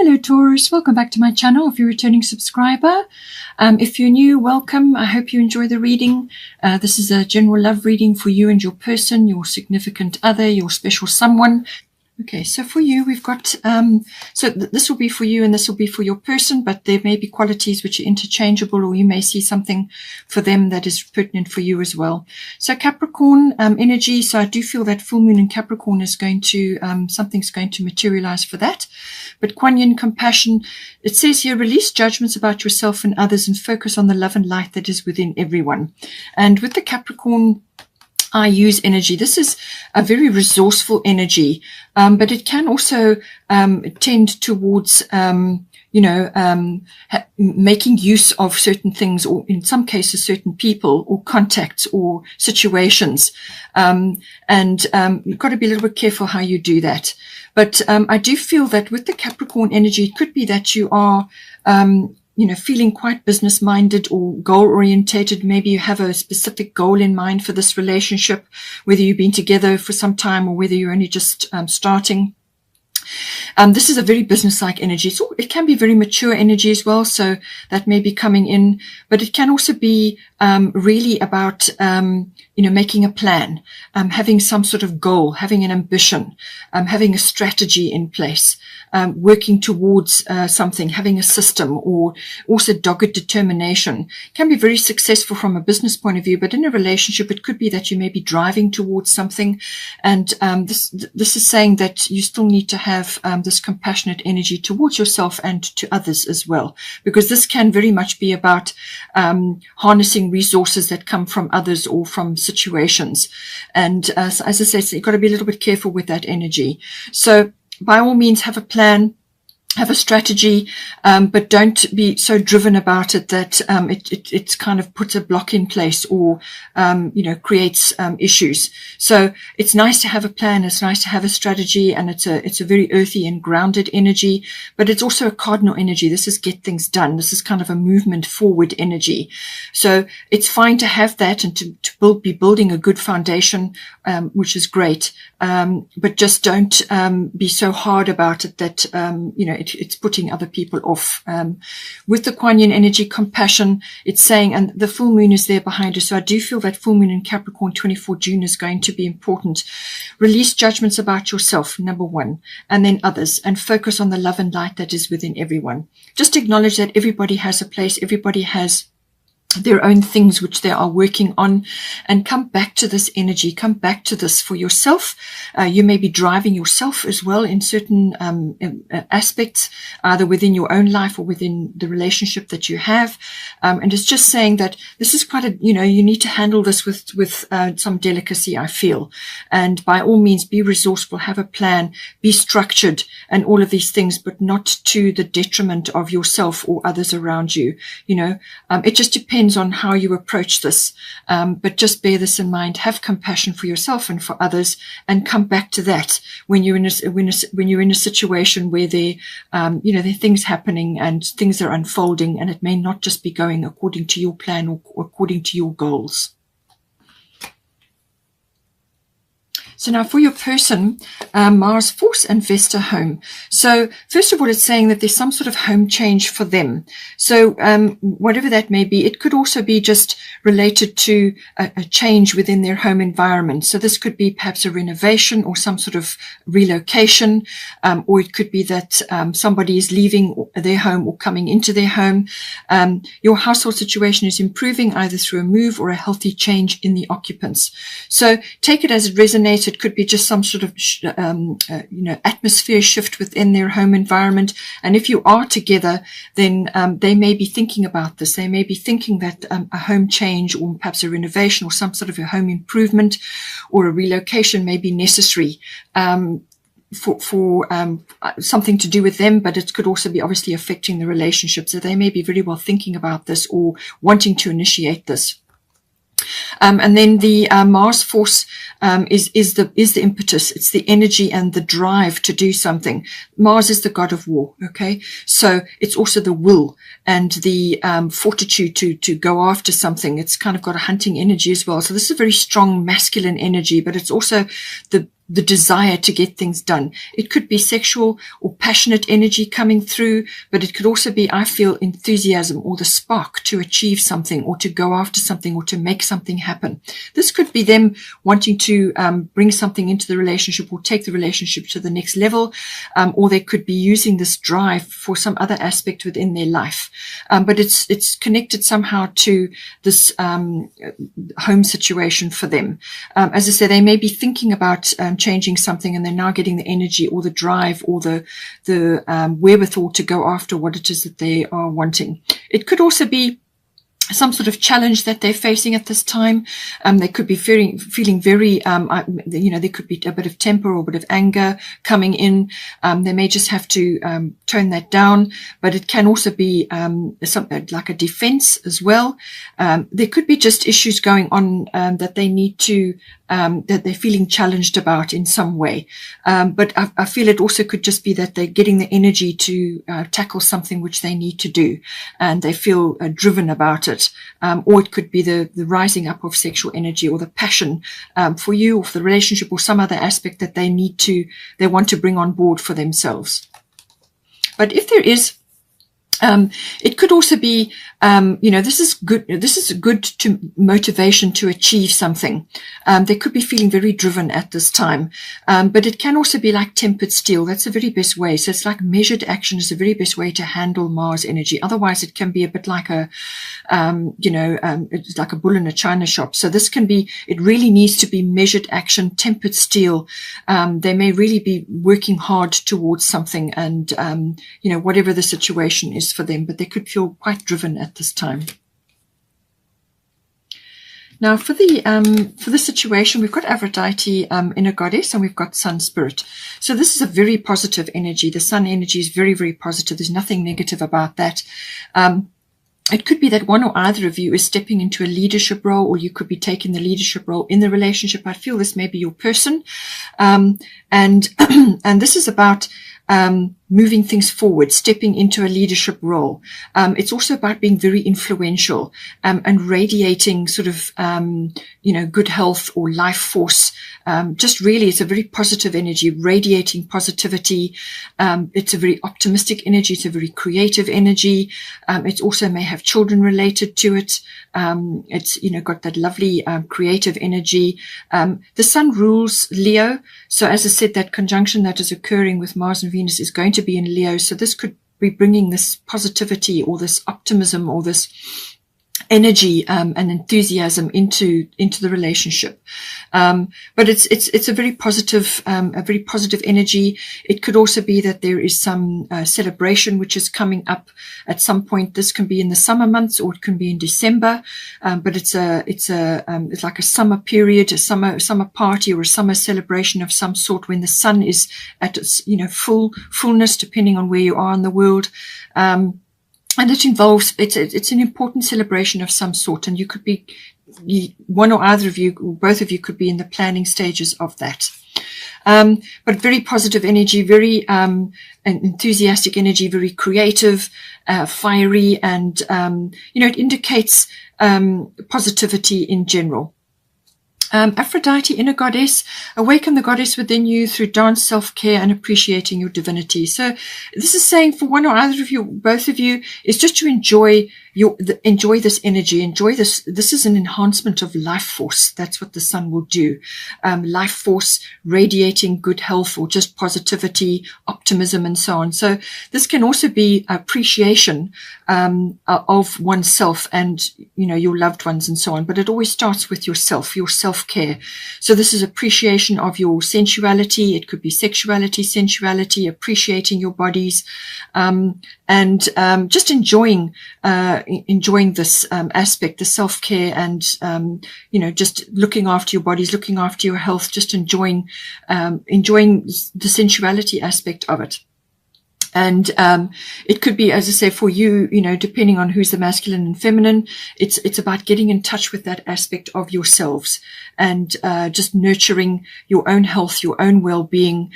Hello Taurus, welcome back to my channel if you're a returning subscriber. If you're new, welcome. I hope you enjoy the reading. This is a general love reading for you and your person, your significant other, your special someone. Okay, so for you, we've got, this will be for you and this will be for your person, but there may be qualities which are interchangeable, or you may see something for them that is pertinent for you as well. So Capricorn energy, so I do feel that full moon in Capricorn is going to, something's going to materialize for that. But Kuan Yin compassion, it says here, release judgments about yourself and others and focus on the love and light that is within everyone. And with the Capricorn I use energy, this is a very resourceful energy, but it can also tend towards, making use of certain things, or in some cases, certain people or contacts or situations. You've got to be a little bit careful how you do that. But I do feel that with the Capricorn energy, it could be that you are feeling quite business-minded or goal-orientated. Maybe you have a specific goal in mind for this relationship, whether you've been together for some time or whether you're only just starting. This is a very business-like energy. So it can be very mature energy as well, so that may be coming in. But it can also be really about, making a plan, having some sort of goal, having an ambition, having a strategy in place, working towards something, having a system, or also dogged determination. Can be very successful from a business point of view, but in a relationship, it could be that you may be driving towards something. And this is saying that you still need to have this compassionate energy towards yourself and to others as well, because this can very much be about harnessing resources that come from others or from situations. And as I say, so you've got to be a little bit careful with that energy. So by all means, have a plan, have a strategy, but don't be so driven about it that it kind of puts a block in place or creates issues. So it's nice to have a plan, it's nice to have a strategy, and it's a very earthy and grounded energy, but it's also a cardinal energy. This is get things done. This is kind of a movement forward energy. So it's fine to have that and to be building a good foundation, which is great. But just don't be so hard about it that it's putting other people off. With the Kuan Yin energy, compassion, it's saying, and the full moon is there behind us. So I do feel that full moon in Capricorn, 24 June, is going to be important. Release judgments about yourself, number one, and then others, and focus on the love and light that is within everyone. Just acknowledge that everybody has a place, everybody has their own things which they are working on, and come back to this energy, come back to this for yourself. You may be driving yourself as well in certain aspects, either within your own life or within the relationship that you have. And it's just saying that this is quite you need to handle this with some delicacy, I feel. And by all means, be resourceful, have a plan, be structured, and all of these things, but not to the detriment of yourself or others around you. It just depends on how you approach this, but just bear this in mind. Have compassion for yourself and for others, and come back to that when you're in a situation where there are things happening and things are unfolding, and it may not just be going according to your plan or according to your goals. So now for your person, Mars force and Vesta home. So first of all, it's saying that there's some sort of home change for them. So whatever that may be, it could also be just related to a change within their home environment. So this could be perhaps a renovation or some sort of relocation, or it could be that somebody is leaving their home or coming into their home. Your household situation is improving either through a move or a healthy change in the occupants. So take it as it resonates. It could be just some sort of, atmosphere shift within their home environment. And if you are together, then they may be thinking about this. They may be thinking that a home change or perhaps a renovation or some sort of a home improvement or a relocation may be necessary for something to do with them, but it could also be obviously affecting the relationship. So they may be very well thinking about this or wanting to initiate this. And then the Mars force is the impetus. It's the energy and the drive to do something. Mars is the god of war. Okay, so it's also the will and the fortitude to go after something. It's kind of got a hunting energy as well. So this is a very strong masculine energy, but it's also the the desire to get things done. It could be sexual or passionate energy coming through, but it could also be, I feel, enthusiasm or the spark to achieve something or to go after something or to make something happen. This could be them wanting to bring something into the relationship or take the relationship to the next level, or they could be using this drive for some other aspect within their life. But it's connected somehow to this home situation for them. As I say, they may be thinking about changing something, and they're now getting the energy or the drive or the wherewithal to go after what it is that they are wanting. It could also be some sort of challenge that they're facing at this time. They could be feeling very, there could be a bit of temper or a bit of anger coming in. They may just have to tone that down, but it can also be something like a defense as well. There could be just issues going on that they need to, that they're feeling challenged about in some way. But I feel it also could just be that they're getting the energy to tackle something which they need to do, and they feel driven about it. Or it could be the rising up of sexual energy or the passion for you or for the relationship or some other aspect that they want to bring on board for themselves. But if there is, it could also be, this is good. This is good to motivation to achieve something. They could be feeling very driven at this time. But it can also be like tempered steel. That's the very best way. So it's like measured action is the very best way to handle Mars energy. Otherwise it can be a bit like it's like a bull in a china shop. So this can be, it really needs to be measured action, tempered steel. They may really be working hard towards something and, whatever the situation is for them, but they could feel quite driven at this time. Now, for the situation, we've got Aphrodite, inner goddess, and we've got Sun spirit. So this is a very positive energy. The Sun energy is very, very positive. There's nothing negative about that. It could be that one or either of you is stepping into a leadership role, or you could be taking the leadership role in the relationship. I feel this may be your person, and this is about moving things forward, stepping into a leadership role. It's also about being very influential and radiating sort of, good health or life force. Just really, it's a very positive energy, radiating positivity. It's a very optimistic energy. It's a very creative energy. It also may have children related to it. It's, got that lovely creative energy. The Sun rules Leo. So as I said, that conjunction that is occurring with Mars and Venus is going to be in Leo. So this could be bringing this positivity or this optimism or this energy and enthusiasm into the relationship. But it's a very positive energy. It could also be that there is some celebration which is coming up at some point. This can be in the summer months or it can be in December. But it's like a summer period, a summer party or a summer celebration of some sort when the sun is at its, fullness, depending on where you are in the world. And it involves, it's an important celebration of some sort, and you could be, one or either of you, or both of you could be in the planning stages of that. But very positive energy, very enthusiastic energy, very creative, fiery, and, it indicates positivity in general. Aphrodite, inner goddess, awaken the goddess within you through dance, self-care, and appreciating your divinity. So this is saying for one or either of you, both of you, is just to enjoy this energy, enjoy this. This is an enhancement of life force. That's what the sun will do. Life force, radiating good health or just positivity, optimism, and so on. So this can also be appreciation of oneself and, your loved ones and so on. But it always starts with yourself, your self-care. So this is appreciation of your sensuality. It could be sexuality, sensuality, appreciating your bodies, and just enjoying this aspect, the self-care, and just looking after your bodies, looking after your health, just enjoying the sensuality aspect of it. And it could be, as I say, for you, depending on who's the masculine and feminine, it's about getting in touch with that aspect of yourselves and just nurturing your own health, your own well-being,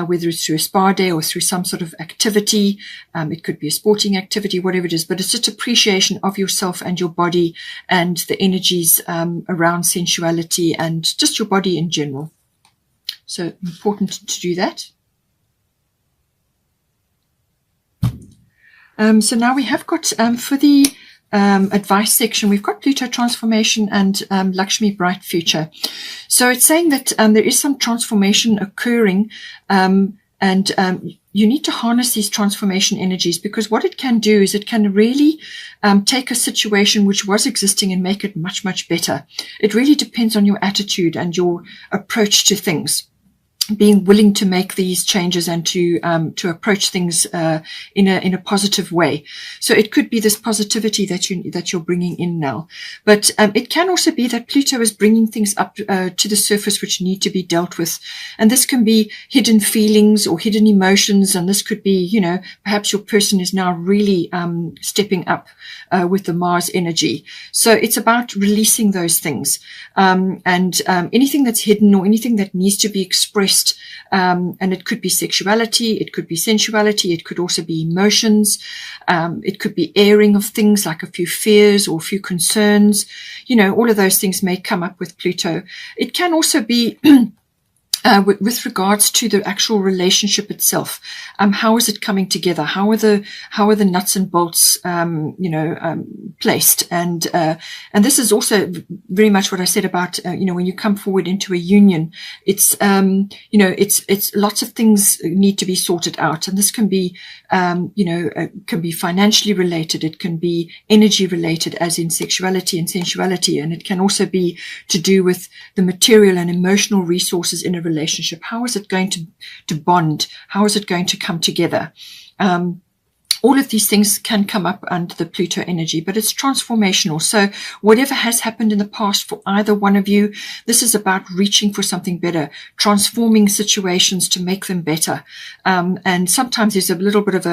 whether it's through a spa day or through some sort of activity. It could be a sporting activity, whatever it is, but it's just appreciation of yourself and your body and the energies around sensuality and just your body in general. So important to do that. So now we have got, for the advice section, we've got Pluto transformation and Lakshmi bright future. So it's saying that there is some transformation occurring, and you need to harness these transformation energies, because what it can do is it can really take a situation which was existing and make it much, much better. It really depends on your attitude and your approach to things, being willing to make these changes and to approach things in a positive way. So it could be this positivity that you're bringing in now, but it can also be that Pluto is bringing things up to the surface which need to be dealt with, and this can be hidden feelings or hidden emotions, and this could be, you know, perhaps your person is now really stepping up with the Mars energy. So it's about releasing those things, and anything that's hidden or anything that needs to be expressed. And it could be sexuality, it could be sensuality, it could also be emotions, it could be airing of things like a few fears or a few concerns. You know, all of those things may come up with Pluto. It can also be with regards to the actual relationship itself. How is it coming together? How are the nuts and bolts, placed? And this is also very much what I said about, when you come forward into a union, it's lots of things need to be sorted out. And this can be, can be financially related. It can be energy related, as in sexuality and sensuality. And it can also be to do with the material and emotional resources in a relationship. How is it going to bond? How is it going to come together? All of these things can come up under the Pluto energy, but it's transformational. So whatever has happened in the past for either one of you, this is about reaching for something better, transforming situations to make them better. And sometimes there's a little bit of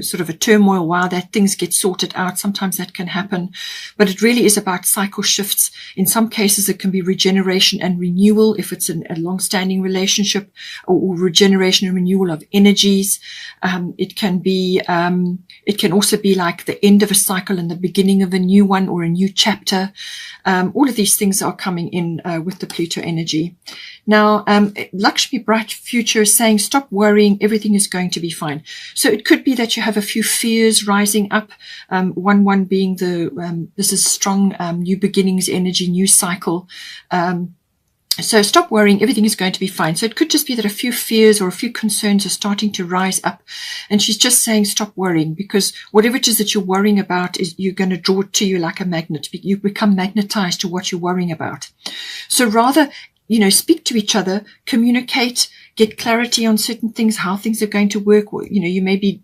sort of a turmoil while that things get sorted out. Sometimes that can happen, but it really is about cycle shifts. In some cases, it can be regeneration and renewal if it's a long-standing relationship, or regeneration and renewal of energies. It can also be like the end of a cycle and the beginning of a new one or a new chapter. All of these things are coming in with the Pluto energy. Now, Lakshmi bright future is saying, stop worrying, everything is going to be fine. So it could be that you have a few fears rising up. One being this is strong new beginnings energy, new cycle. So stop worrying, everything is going to be fine. So it could just be that a few fears or a few concerns are starting to rise up. And she's just saying, stop worrying, because whatever it is that you're worrying about, is you're going to draw it to you like a magnet. You become magnetized to what you're worrying about. So rather, speak to each other, communicate, get clarity on certain things, how things are going to work. Or, you may be,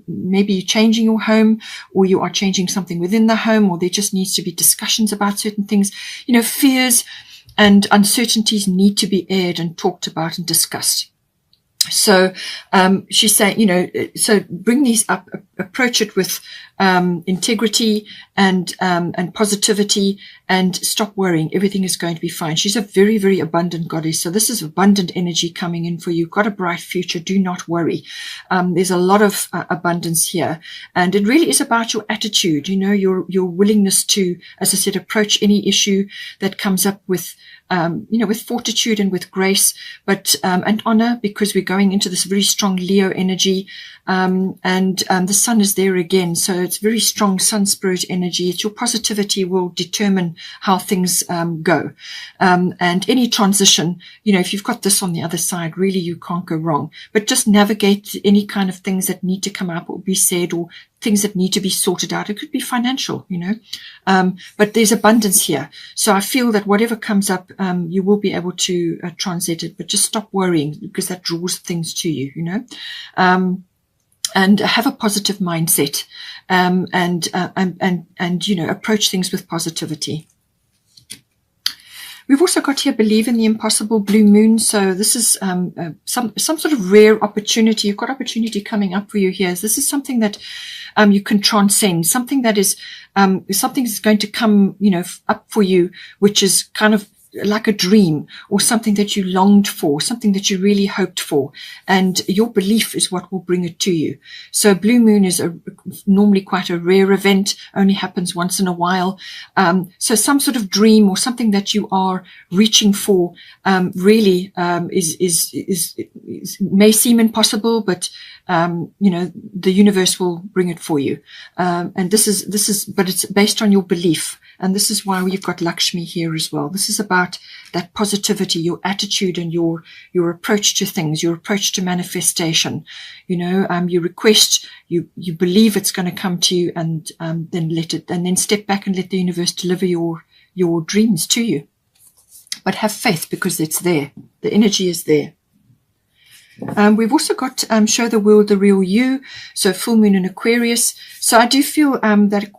maybe you're changing your home, or you are changing something within the home, or there just needs to be discussions about certain things. Fears and uncertainties need to be aired and talked about and discussed. So she's saying, so bring these up, approach it with integrity and positivity, and stop worrying. Everything is going to be fine. She's a very, very abundant goddess. So this is abundant energy coming in for you. Got a bright future. Do not worry. There's a lot of abundance here, and it really is about your attitude. Your willingness to, as I said, approach any issue that comes up with with fortitude and with grace, but and honor, because we're going into this very strong Leo energy, and the sun is there again. So it's very strong sun spirit energy. It's your positivity will determine how things go, and any transition. If you've got this on the other side, really you can't go wrong. But just navigate any kind of things that need to come up or be said, or things that need to be sorted out. It could be financial, but there's abundance here. So I feel that whatever comes up, you will be able to transit it, but just stop worrying, because that draws things to you, and have a positive mindset, and approach things with positivity. We've also got here, believe in the impossible, blue moon. So this is some sort of rare opportunity. You've got opportunity coming up for you here. This is something that you can transcend, something that is something that's going to come, up for you, which is kind of like a dream or something that you longed for, something that you really hoped for, and your belief is what will bring it to you. So blue moon is normally quite a rare event, only happens once in a while. So some sort of dream or something that you are reaching for really may seem impossible, but the universe will bring it for you. And this is, but it's based on your belief. And this is why we've got Lakshmi here as well. This is about that positivity, your attitude and your approach to things, your approach to manifestation. You request, you believe it's going to come to you, and then step back and let the universe deliver your dreams to you. But have faith, because it's there. The energy is there. We've also got show the world the real you, so full moon in Aquarius. So I do feel that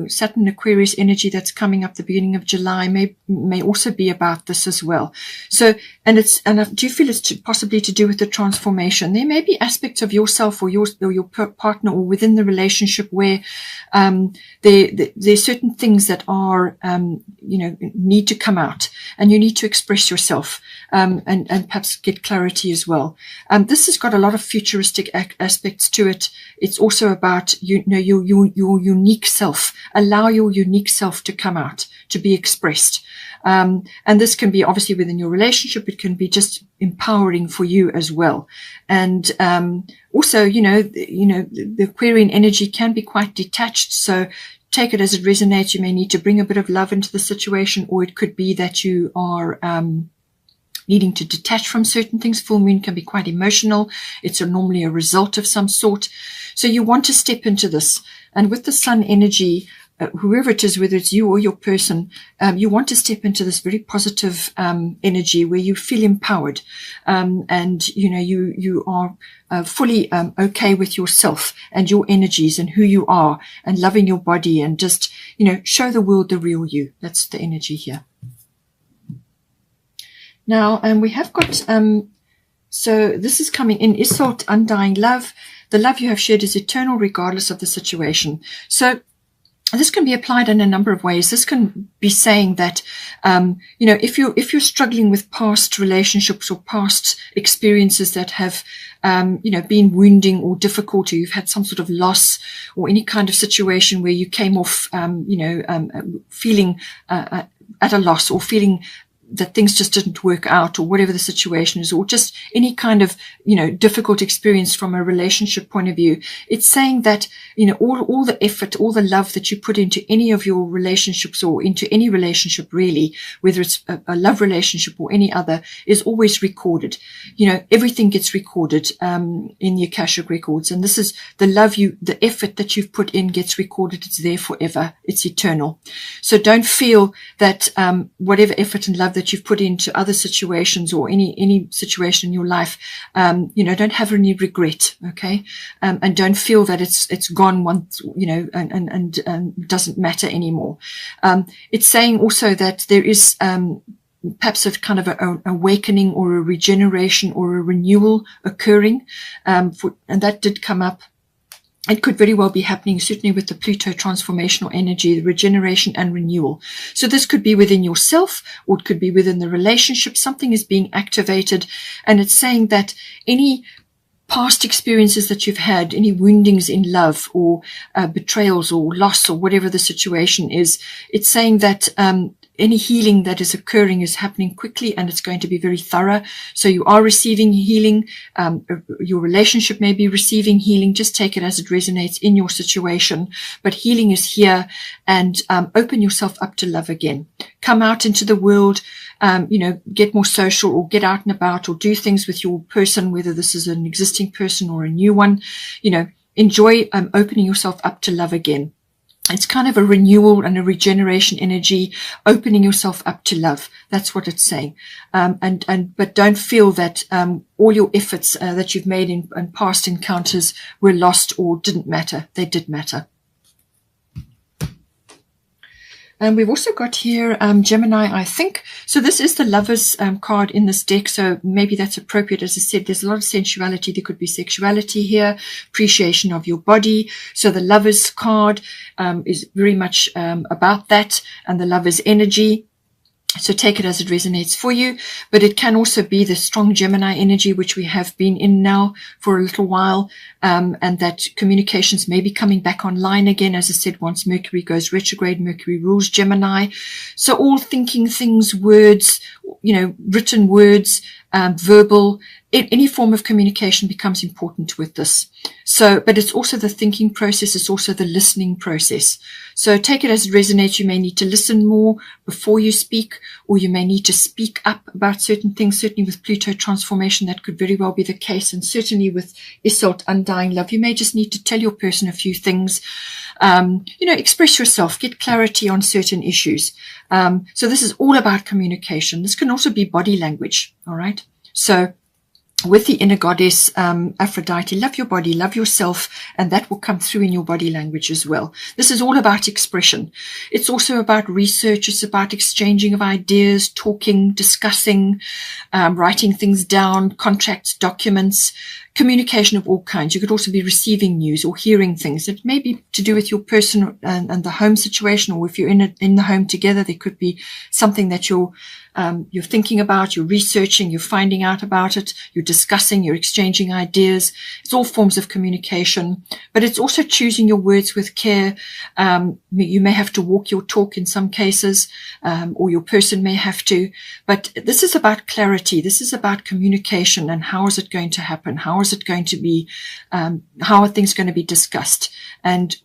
Saturn Aquarius energy that's coming up the beginning of July may also be about this as well. So and I do feel it's possibly to do with the transformation. There may be aspects of yourself or your partner or within the relationship where there's certain things that are need to come out, and you need to express yourself and perhaps get clarity as well. This has got a lot of futuristic aspects to it. It's also about your unique self. Allow your unique self to come out, to be expressed. And this can be obviously within your relationship. It can be just empowering for you as well. And also, the Aquarian energy can be quite detached. So take it as it resonates. You may need to bring a bit of love into the situation, or it could be that you are needing to detach from certain things. Full moon can be quite emotional. It's normally a result of some sort. So you want to step into this. And with the sun energy, whoever it is, whether it's you or your person, you want to step into this very positive energy where you feel empowered, and you are fully okay with yourself and your energies and who you are, and loving your body, and just show the world the real you. That's the energy here. Now, we have got, so this is coming in, Isolt, undying love. The love you have shared is eternal regardless of the situation. So this can be applied in a number of ways. This can be saying that, if you're struggling with past relationships or past experiences that have, been wounding or difficult, or you've had some sort of loss or any kind of situation where you came off, feeling at a loss, or feeling that things just didn't work out, or whatever the situation is, or just any kind of, difficult experience from a relationship point of view. It's saying that, all the effort, all the love that you put into any of your relationships, or into any relationship really, whether it's a love relationship or any other, is always recorded. Everything gets recorded, in the Akashic records. And this is the love the effort that you've put in gets recorded. It's there forever. It's eternal. So don't feel that, whatever effort and love that you've put into other situations, or any situation in your life, don't have any regret, okay? And don't feel that it's gone once, and doesn't matter anymore. It's saying also that there is perhaps a kind of an awakening or a regeneration or a renewal occurring, and that did come up. It could very well be happening, certainly with the Pluto transformational energy, the regeneration and renewal. So this could be within yourself, or it could be within the relationship. Something is being activated, and it's saying that any past experiences that you've had, any woundings in love, or betrayals or loss, or whatever the situation is, it's saying that any healing that is occurring is happening quickly, and it's going to be very thorough. So you are receiving healing. Your relationship may be receiving healing. Just take it as it resonates in your situation. But healing is here, and open yourself up to love again. Come out into the world, get more social, or get out and about, or do things with your person, whether this is an existing person or a new one. Enjoy opening yourself up to love again. It's kind of a renewal and a regeneration energy, opening yourself up to love. That's what it's saying. But don't feel that all your efforts that you've made in past encounters were lost or didn't matter. They did matter. And we've also got here Gemini, I think. So this is the Lovers card in this deck. So maybe that's appropriate. As I said, there's a lot of sensuality. There could be sexuality here, appreciation of your body. So the Lovers card is very much about that, and the Lovers energy. So take it as it resonates for you, but it can also be the strong Gemini energy, which we have been in now for a little while, and that communications may be coming back online again. As I said, once Mercury goes retrograde, Mercury rules Gemini. So all thinking things, words, written words, verbal, any form of communication becomes important with this. So, but it's also the thinking process. It's also the listening process. So take it as it resonates. You may need to listen more before you speak, or you may need to speak up about certain things. Certainly with Pluto transformation, that could very well be the case. And certainly with Isolde, undying love, you may just need to tell your person a few things. Express yourself, get clarity on certain issues. So this is all about communication. This can also be body language. All right. So with the inner goddess, Aphrodite, love your body, love yourself, and that will come through in your body language as well. This is all about expression. It's also about research. It's about exchanging of ideas, talking, discussing, writing things down, contracts, documents, communication of all kinds. You could also be receiving news or hearing things. It may be to do with your person and the home situation, or if you're in the home together, there could be something that you're thinking about, you're researching, you're finding out about it, you're discussing, you're exchanging ideas. It's all forms of communication, but it's also choosing your words with care. You may have to walk your talk in some cases, or your person may have to, but this is about clarity. This is about communication, and how is it going to happen? How is it going to be, how are things going to be discussed? And,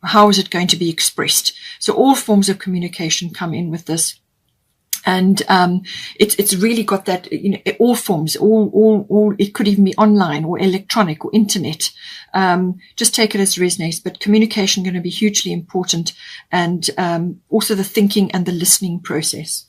how is it going to be expressed? So all forms of communication come in with this. And it's really got that, all forms, all it could even be online or electronic or internet. Just take it as it resonates. But communication is going to be hugely important, and also the thinking and the listening process.